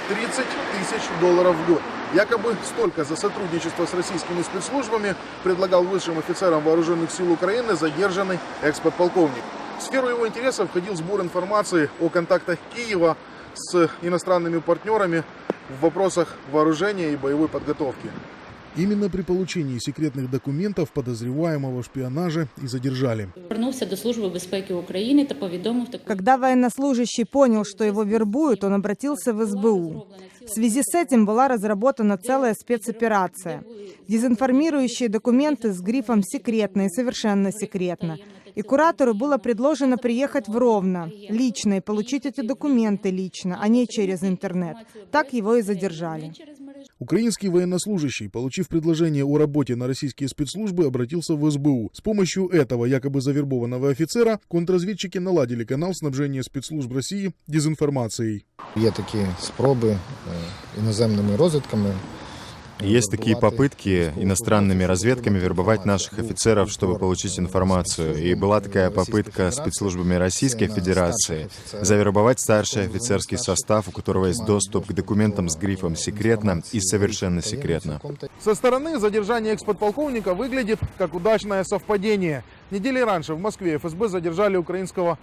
30 тысяч долларов в год. Якобы столько за сотрудничество с российскими спецслужбами предлагал высшим офицерам вооруженных сил Украины задержанный экс-подполковник. В сферу его интересов входил сбор информации о контактах Киева с иностранными партнерами в вопросах вооружения и боевой подготовки. Именно при получении секретных документов подозреваемого в шпионаже и задержали. Вернулся до Службы безпеки України та повідомив таку. Когда военнослужащий понял, что его вербуют, он обратился в СБУ. В связи с этим была разработана целая спецоперация. Дезинформирующие документы с грифом «секретно» и «совершенно секретно». И куратору было предложено приехать в Ровно лично и получить эти документы лично, а не через интернет. Так его и задержали. Украинский военнослужащий, получив предложение о работе на российские спецслужбы, обратился в СБУ. С помощью этого якобы завербованного офицера контрразведчики наладили канал снабжения спецслужб России дезинформацией. Є такі спроби іноземними розвідками. Есть такие попытки иностранными разведками вербовать наших офицеров, чтобы получить информацию. И была такая попытка спецслужбами Российской Федерации завербовать старший офицерский состав, у которого есть доступ к документам с грифом «секретно» и «совершенно секретно». Со стороны задержание экс-подполковника выглядит как удачное совпадение. Недели раньше в Москве ФСБ задержали украинского